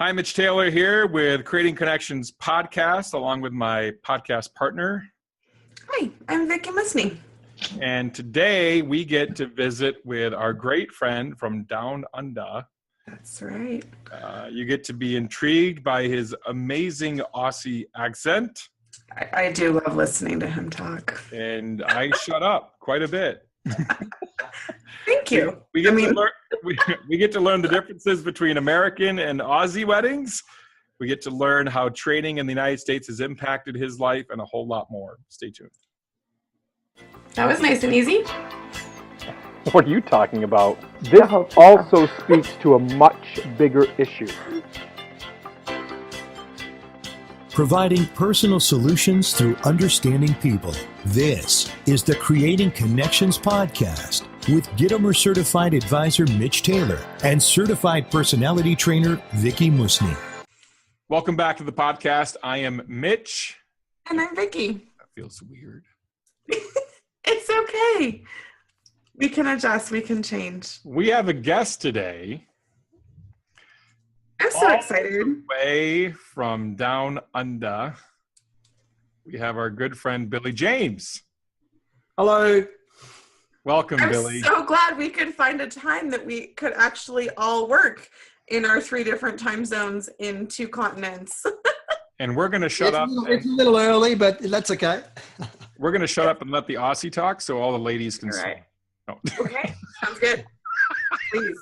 Hi, Mitch Taylor here with Creating Connections podcast, along with my podcast partner. Hi, I'm Vicky Musney. And today we get to visit with our great friend from Down Under. That's right. You get to be intrigued by his amazing Aussie accent. I do love listening to him talk. And I shut up quite a bit. Thank you. We get to learn the differences between American and Aussie weddings. We get to learn how training in the United States has impacted his life and a whole lot more. Stay tuned. That was nice and easy. What are you talking about? This also speaks to a much bigger issue. Providing personal solutions through understanding people. This is the Creating Connections podcast with Gitomer Certified Advisor Mitch Taylor and Certified Personality Trainer Vicky Musney. Welcome back to the podcast. I am Mitch. And I'm Vicky. That feels weird. It's okay. We can adjust. We can change. We have a guest today. I'm so excited. Way from Down Under, we have our good friend Billy James. Hello. Welcome, Billy. I'm so glad we could find a time that we could actually all work in our 3 different time zones in 2 continents. And we're going to shut up. It's a little early, but that's okay. We're going to shut up and let the Aussie talk so all the ladies can All right. Oh. Okay, sounds good. Please.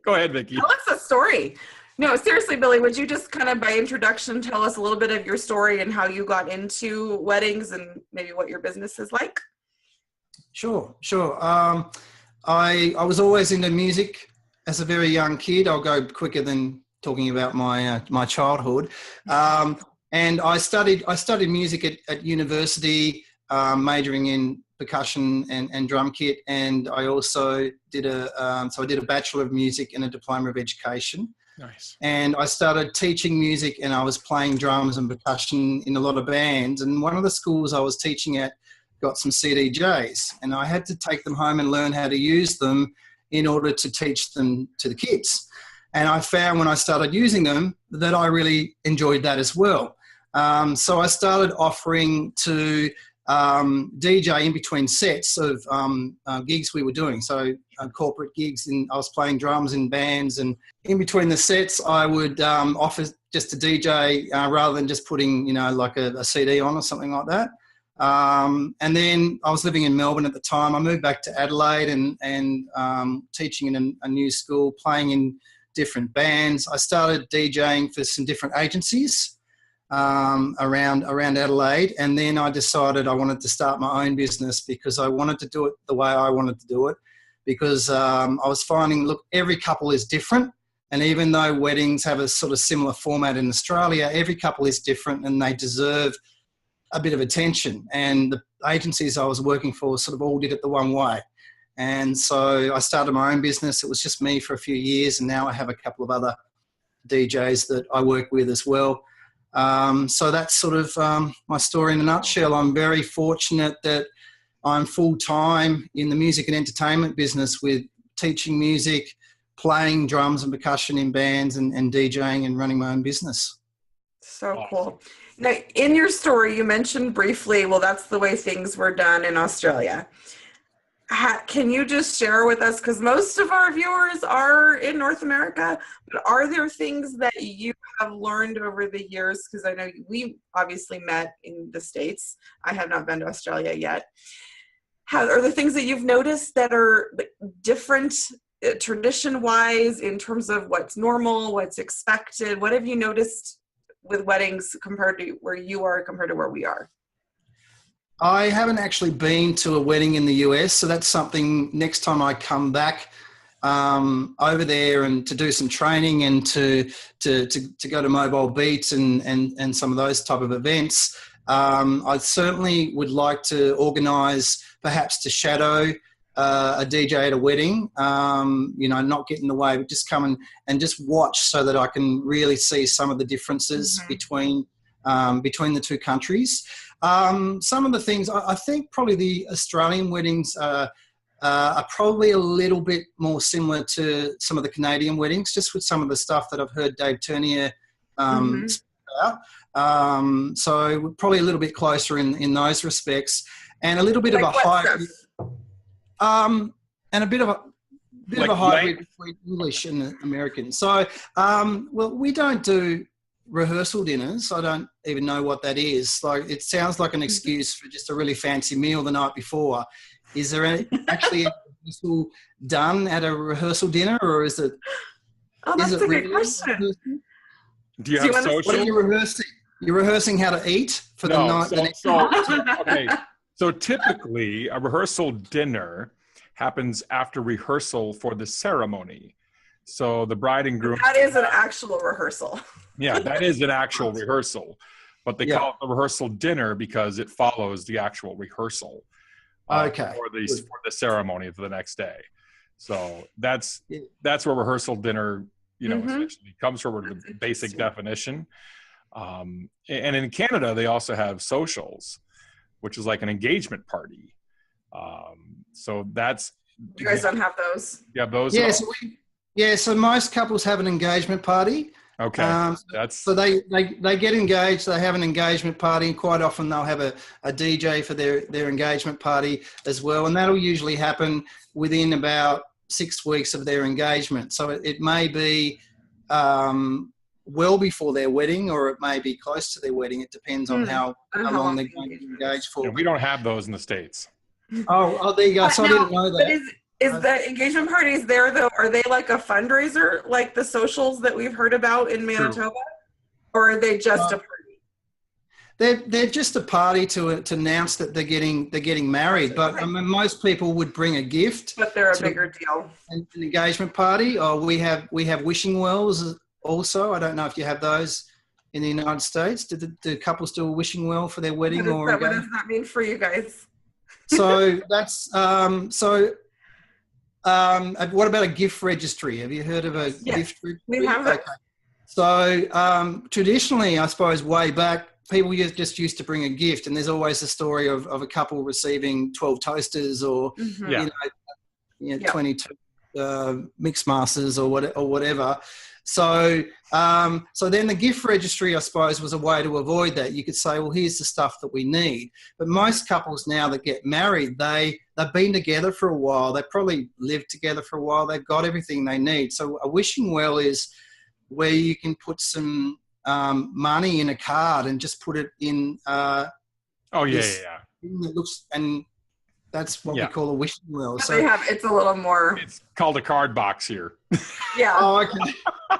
Go ahead, Vicky. Tell us a story. No, seriously, Billy, would you just kind of by introduction tell us a little bit of your story and how you got into weddings and maybe what your business is like? Sure. I was always into music as a very young kid. I'll go quicker than talking about my childhood. And I studied music at university, majoring in percussion and drum kit, and I also did a Bachelor of Music and a Diploma of Education. Nice. And I started teaching music, and I was playing drums and percussion in a lot of bands. And one of the schools I was teaching at got some CDJs, and I had to take them home and learn how to use them in order to teach them to the kids. And I found when I started using them that I really enjoyed that as well. So I started offering to DJ in between sets of gigs we were doing. So corporate gigs, and I was playing drums in bands, and in between the sets I would offer just to DJ rather than just putting, like a CD on or something like that. And then I was living in Melbourne at the time. I moved back to Adelaide and teaching in a new school, playing in different bands. I started DJing for some different agencies around Adelaide, and then I decided I wanted to start my own business because I wanted to do it the way I wanted to do it, because I was finding, look, every couple is different, and even though weddings have a sort of similar format in Australia, every couple is different and they deserve a bit of attention, and the agencies I was working for sort of all did it the one way. And so I started my own business. It was just me for a few years, and now I have a couple of other DJs that I work with as well. So that's sort of my story in a nutshell. I'm very fortunate that I'm full-time in the music and entertainment business with teaching music, playing drums and percussion in bands, and DJing and running my own business. So cool. Now, in your story, you mentioned briefly, well, that's the way things were done in Australia. Can you just share with us, because most of our viewers are in North America, but are there things that you have learned over the years? Because I know we obviously met in the States. I have not been to Australia yet. Are there things that you've noticed that are different tradition-wise in terms of what's normal, what's expected? What have you noticed with weddings compared to where you are compared to where we are? I haven't actually been to a wedding in the US, so that's something next time I come back over there and to do some training and to go to Mobile Beat and some of those type of events. I certainly would like to organise perhaps to shadow a DJ at a wedding, not get in the way, but just come and just watch so that I can really see some of the differences between the 2 countries. Some of the things, I think probably the Australian weddings are probably a little bit more similar to some of the Canadian weddings, just with some of the stuff that I've heard Dave Turnier So probably a little bit closer in those respects, and a little bit like of a hybrid, and a bit of a hybrid between English and American. So, well, we don't do rehearsal dinners. I don't even know what that is. Like, it sounds like an excuse for just a really fancy meal the night before. Is there actually a rehearsal done at a rehearsal dinner, or is it? Oh, that's a good question. Do you have social? What are you rehearsing? You're rehearsing how to eat for the night. Okay. So typically, a rehearsal dinner happens after rehearsal for the ceremony. So the bride and groom. That is an actual rehearsal. Yeah, that is an actual rehearsal, but they call it the rehearsal dinner because it follows the actual rehearsal. For the ceremony for the next day. So that's where rehearsal dinner, essentially comes from, the basic definition. And in Canada, they also have socials, which is like an engagement party. So that's. You guys don't have those? Yeah, those. Yeah, so most couples have an engagement party. Okay. So they get engaged, they have an engagement party, and quite often they'll have a DJ for their engagement party as well. And that'll usually happen within about 6 weeks of their engagement. So it may be well before their wedding, or it may be close to their wedding. It depends on how long they're going to be engaged for. Yeah, we don't have those in the States. Oh, there you go. So I didn't know that. But is the engagement parties there, though, are they like a fundraiser, like the socials that we've heard about in Manitoba? Or are they just a party? They're just a party to announce that they're getting married. But I mean, most people would bring a gift. But they're a bigger deal. An engagement party. Or we have wishing wells also. I don't know if you have those in the United States. Do couples do a wishing well for their wedding? What does that mean for you guys? So that's what about a gift registry? Have you heard of a gift registry? We have it. Okay. So traditionally, I suppose way back, people just used to bring a gift, and there's always the story of a couple receiving 12 toasters or 22 mix masters or whatever. So then the gift registry, I suppose, was a way to avoid that. You could say, well, here's the stuff that we need. But most couples now that get married, they've been together for a while. They probably lived together for a while. They've got everything they need. So a wishing well is where you can put some money in a card and just put it in. Thing that looks, and that's what we call a wishing well. But so it's a little more. It's called a card box here. Yeah. Oh, okay.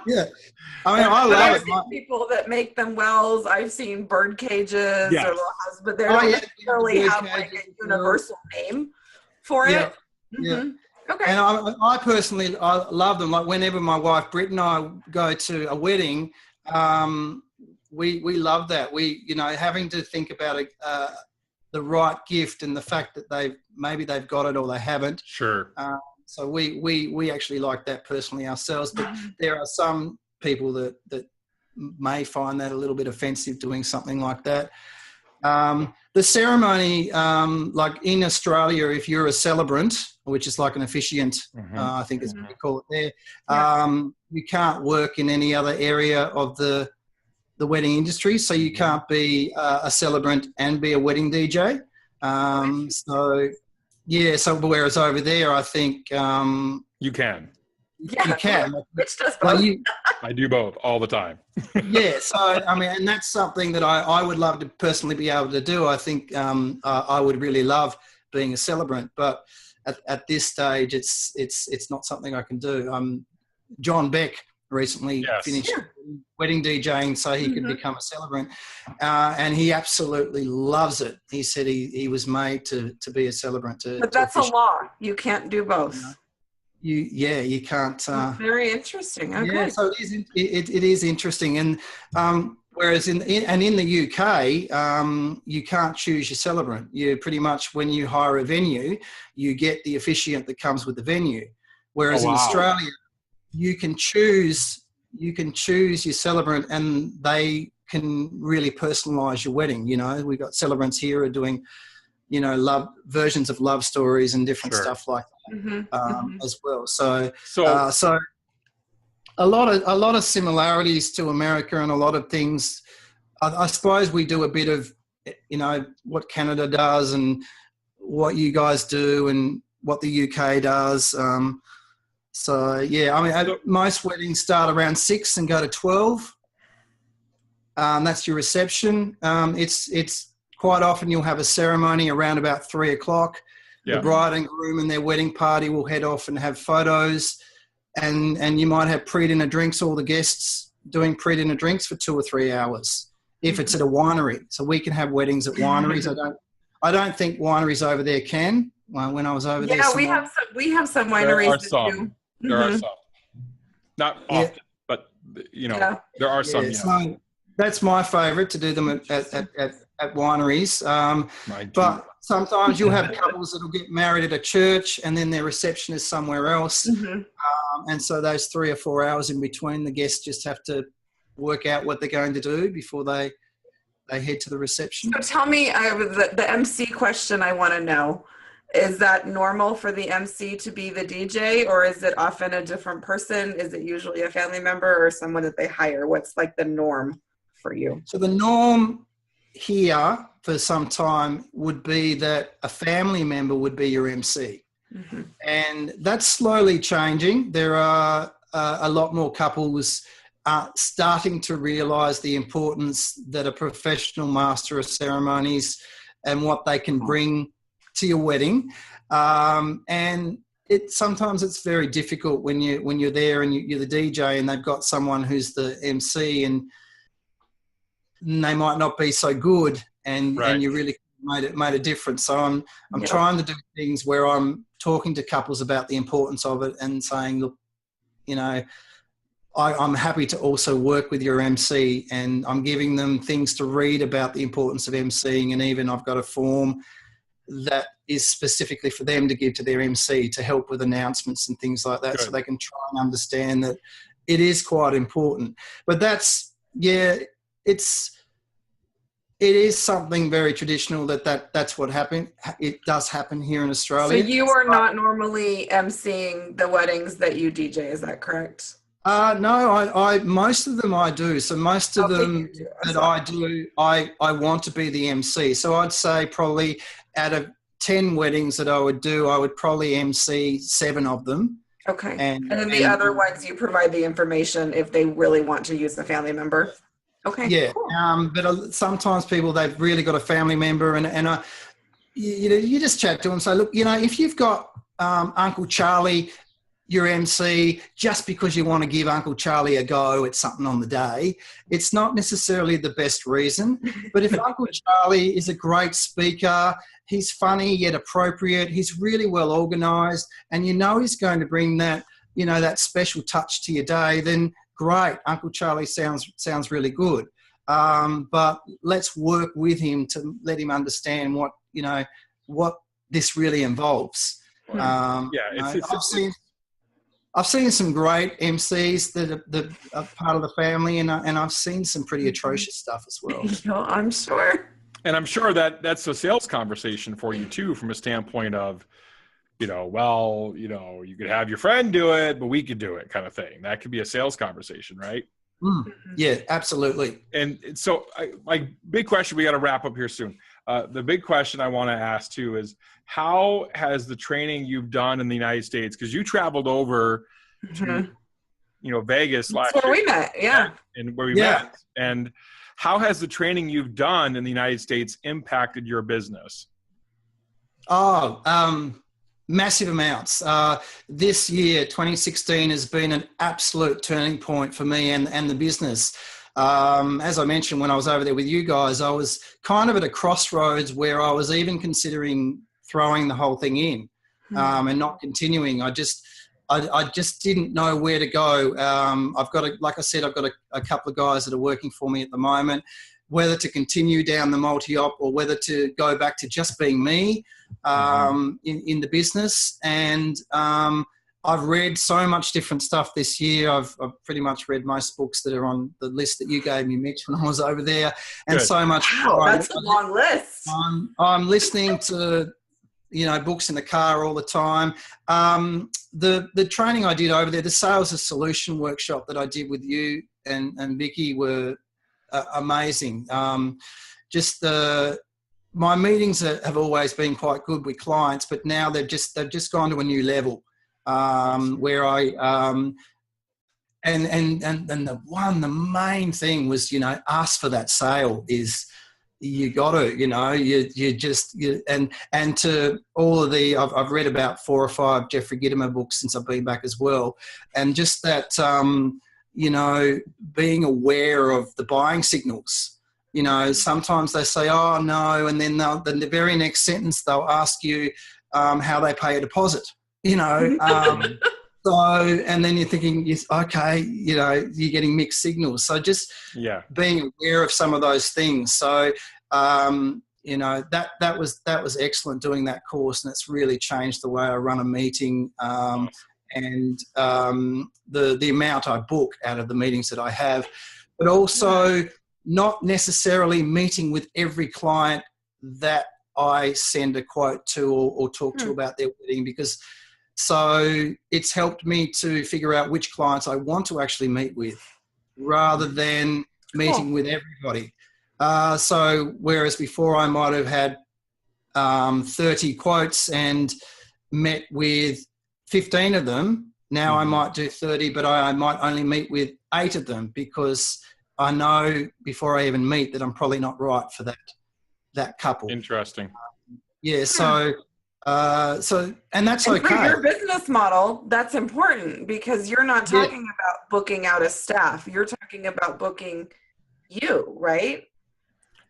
Yeah. I mean, I love I've seen people that make them wells. I've seen bird cages or little houses, but they don't necessarily have like a universal name for it. Yeah. Okay. And I personally love them. Like whenever my wife Britt and I go to a wedding, we love that. Having to think about the right gift and the fact that they've got it or they haven't. Sure. So we actually like that personally ourselves, but there are some people that may find that a little bit offensive doing something like that. The ceremony, like in Australia, if you're a celebrant, which is like an officiant, I think is what we call it there, you can't work in any other area of the wedding industry, so you can't be a celebrant and be a wedding DJ. So whereas over there, I think you can. You can. Mitch does both. I do both all the time. So I mean, and that's something that I would love to personally be able to do. I think I would really love being a celebrant, but at this stage, it's not something I can do. John Beck recently finished wedding DJing so he could become a celebrant, and he absolutely loves it. He said he was made to be a celebrant. But that's a law. You can't do both. You can't. Very interesting. Okay. Yeah, so it is interesting, and whereas in the UK, you can't choose your celebrant. You pretty much, when you hire a venue, you get the officiant that comes with the venue. Whereas in Australia, you can choose your celebrant, and they can really personalise your wedding. We've got celebrants here who are doing, love versions of love stories and different stuff like that as well. So a lot of similarities to America and a lot of things. I suppose we do a bit of, what Canada does and what you guys do and what the UK does. Most weddings start around 6 and go to 12. That's your reception. It's quite often you'll have a ceremony around about 3 o'clock. Yeah. The bride and groom and their wedding party will head off and have photos, and you might have pre-dinner drinks. All the guests doing pre-dinner drinks for 2 or 3 hours if it's at a winery. So we can have weddings at wineries. I don't think wineries over there can. When I was over there, we have some wineries that do. There are some, not often, but there are some. So that's my favourite, to do them at wineries. But sometimes you'll have couples that'll get married at a church and then their reception is somewhere else. And so those 3 or 4 hours in between, the guests just have to work out what they're going to do before they head to the reception. So tell me, the MC question I want to know. Is that normal for the MC to be the DJ, or is it often a different person? Is it usually a family member or someone that they hire? What's like the norm for you? So the norm here for some time would be that a family member would be your MC. And that's slowly changing. There are a lot more couples starting to realise the importance that a professional master of ceremonies and what they can bring to your wedding, and sometimes it's very difficult when you're there and you're the DJ and they've got someone who's the MC and they might not be so good, and you really made a difference. So I'm trying to do things where I'm talking to couples about the importance of it and saying, look, I'm happy to also work with your MC, and I'm giving them things to read about the importance of MCing, and even I've got a form that is specifically for them to give to their MC to help with announcements and things like that. Good. So they can try and understand that it is quite important. But it is something very traditional that's what happened. It does happen here in Australia. So you are not normally MCing the weddings that you DJ, is that correct? No, I most of them I do. So most of them that I do, I want to be the MC. So I'd say probably out of 10 weddings that I would do, I would probably MC 7 of them. Okay. And then the other ones you provide the information if they really want to use a family member. Okay. Yeah. Cool. But sometimes people, they've really got a family member and you just chat to them and say, look, if you've got Uncle Charlie, your MC, just because you want to give Uncle Charlie a go at something on the day, it's not necessarily the best reason. But if Uncle Charlie is a great speaker, he's funny yet appropriate, he's really well organised, and he's going to bring that, that special touch to your day, then great, Uncle Charlie sounds really good. But let's work with him to let him understand what this really involves. I've seen some great MCs that are part of the family, and I've seen some pretty atrocious stuff as well. I'm sure. And I'm sure that's a sales conversation for you too, from a standpoint of, you could have your friend do it, but we could do it, kind of thing. That could be a sales conversation, right? Yeah, absolutely. And so, big question, we got to wrap up here soon. The big question I want to ask too is, how has the training you've done in the United States, because you traveled over to, Vegas last year. That's where we met, yeah. And where we met. And how has the training you've done in the United States impacted your business? Massive amounts. This year, 2016, has been an absolute turning point for me and the business. As I mentioned, when I was over there with you guys, I was kind of at a crossroads where I was even considering throwing the whole thing in and not continuing. I just didn't know where to go. I've got a couple of guys that are working for me at the moment, whether to continue down the multi-op or whether to go back to just being me in the business. And I've read so much different stuff this year. I've pretty much read most books that are on the list that you gave me, Mitch, when I was over there. And Good. So much. Wow, that's a long list. I'm listening to books in the car all the time. The training I did over there, the sales of solution workshop that I did with you and Vicky were amazing. My meetings have always been quite good with clients, but now they've just gone to a new level where I and the main thing was, ask for that sale. Is you got to, and to all of I've read about 4 or 5 Jeffrey Gitomer books since I've been back as well. And just that, being aware of the buying signals, sometimes they say, oh no. And then the very next sentence, they'll ask you how they pay a deposit, So, and then you're thinking, okay, you're getting mixed signals. So just being aware of some of those things. So, that was excellent doing that course, and it's really changed the way I run a meeting, and the amount I book out of the meetings that I have, but also not necessarily meeting with every client that I send a quote to or talk to about their wedding, because so it's helped me to figure out which clients I want to actually meet with rather than meeting with everybody. So whereas before I might have had 30 quotes and met with 15 of them, now I might do 30, but I might only meet with 8 of them, because I know before I even meet that I'm probably not right for that couple. Interesting. And that's okay. For your business model, that's important, because you're not talking about booking out a staff. You're talking about booking you, right?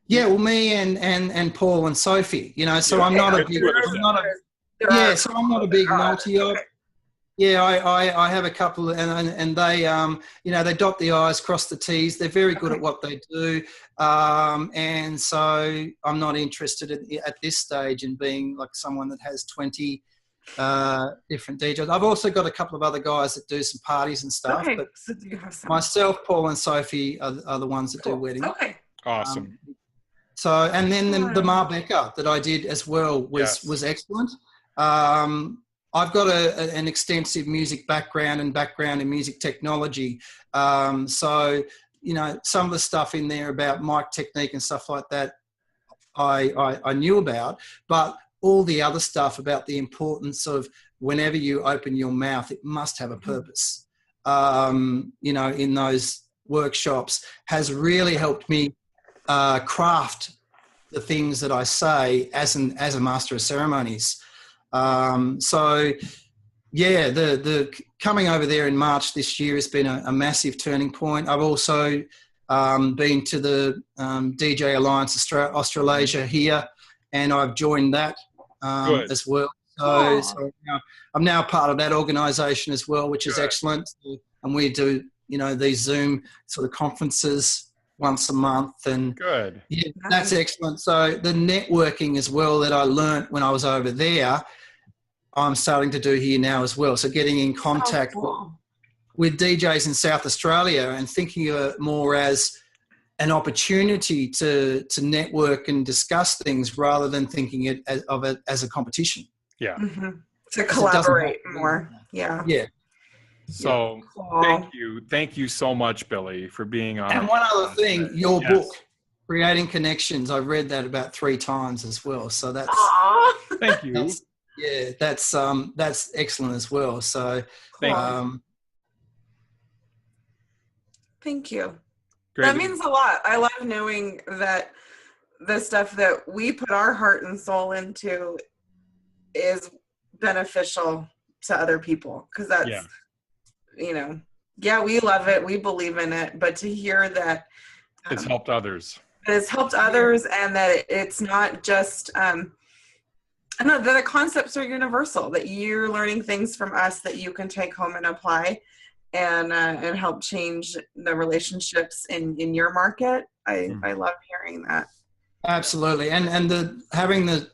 Yeah, well, me and Paul and Sophie, so I'm not a big, so I'm not a big multi-op. Yeah, I have a couple, and they, they dot the I's, cross the T's. They're very good at what they do. And so I'm not interested at this stage in being like someone that has 20 different DJs. I've also got a couple of other guys that do some parties and stuff. Okay, but so do you have some? myself, Paul and Sophie are the ones that do weddings. Okay. Awesome. So, and then the Marbecca that I did as well was excellent. I've got an extensive music background in music technology. So, some of the stuff in there about mic technique and stuff like that, I knew about, but all the other stuff about the importance of whenever you open your mouth, it must have a purpose, in those workshops has really helped me craft the things that I say as a master of ceremonies. The coming over there in March this year has been a massive turning point. I've also been to the DJ Alliance Australasia here, and I've joined that as well. So I'm now part of that organisation as well, which is excellent. And we do, these Zoom sort of conferences once a month, and that's excellent. So the networking as well that I learnt when I was over there, I'm starting to do here now as well. So getting in contact with DJs in South Australia and thinking of it more as an opportunity to network and discuss things rather than thinking of it as a competition. Yeah. Mm-hmm. To collaborate more. Yeah. Yeah. So thank you so much, Billy, for being on. And one other thing, your book, Creating Connections, I've read that about 3 times as well. So that's thank you. That's excellent as well. So thank you. Great. That means a lot. I love knowing that the stuff that we put our heart and soul into is beneficial to other people, because that's we love it, we believe in it, but to hear that it's helped others. It's helped others, and that it's not just that the concepts are universal, that you're learning things from us that you can take home and apply and help change the relationships in your market. I love hearing that. Absolutely. And having the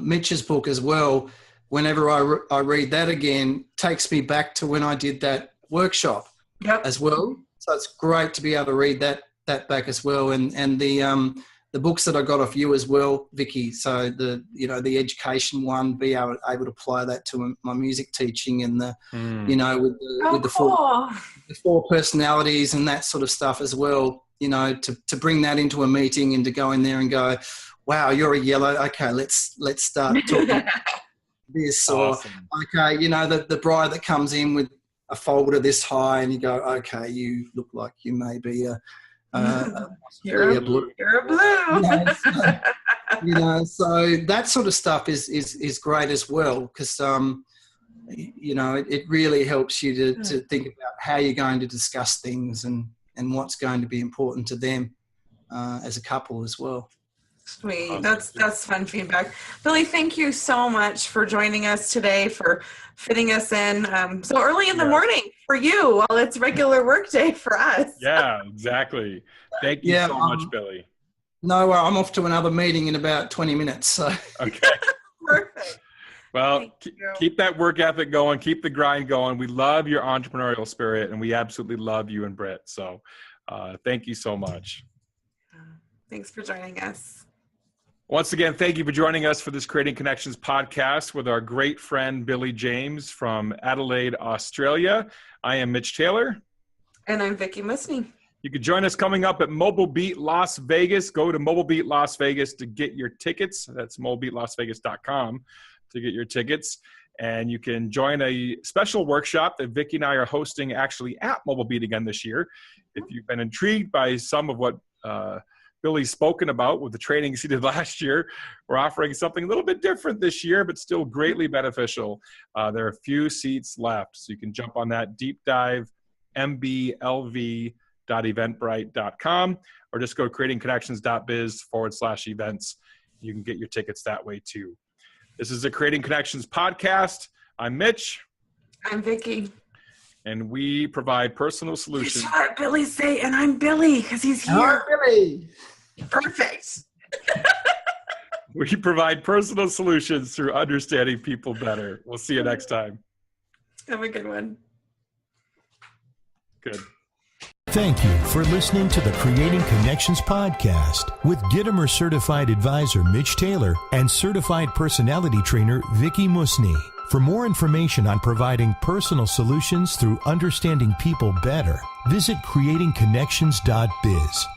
Mitch's book as well, whenever I read that again, takes me back to when I did that workshop as well. So it's great to be able to read that back as well. And the the books that I got off you as well, Vicky. So the education one, be able to apply that to my music teaching, and with the four personalities and that sort of stuff as well. To bring that into a meeting and to go in there and go, wow, you're a yellow. Okay, let's start talking this. Awesome. Or okay, the bride that comes in with a folder this high, and you go, okay, you look like you may be you're a blue. So that sort of stuff is great as well, because it really helps you to think about how you're going to discuss things and what's going to be important to them as a couple as well. Sweet. That's fun feedback. Billy, thank you so much for joining us today, for fitting us in so early in the morning for you while it's regular work day for us. Yeah, exactly. Thank you so much, Billy. No, I'm off to another meeting in about 20 minutes. So. Okay. Perfect. Well, keep that work ethic going. Keep the grind going. We love your entrepreneurial spirit, and we absolutely love you and Britt. So thank you so much. Thanks for joining us. Once again, thank you for joining us for this Creating Connections podcast with our great friend, Billy James from Adelaide, Australia. I am Mitch Taylor. And I'm Vicky Musney. You can join us coming up at Mobile Beat Las Vegas. Go to Mobile Beat Las Vegas to get your tickets. That's mobilebeatlasvegas.com to get your tickets. And you can join a special workshop that Vicky and I are hosting actually at Mobile Beat again this year. If you've been intrigued by some of what Billy's spoken about with the trainings he did last year, we're offering something a little bit different this year, but still greatly beneficial. There are a few seats left, so you can jump on that deep dive, mblv.eventbrite.com, or just go to creatingconnections.biz/events. You can get your tickets that way too. This is the Creating Connections podcast. I'm Mitch. I'm Vicky. And we provide personal solutions. Just let Billy say, and I'm Billy, because he's here. I'm Billy. Perfect. We provide personal solutions through understanding people better. We'll see you next time. Have a good one. Good. Thank you for listening to the Creating Connections podcast with Gitomer Certified Advisor Mitch Taylor and Certified Personality Trainer Vicky Musney. For more information on providing personal solutions through understanding people better, visit creatingconnections.biz.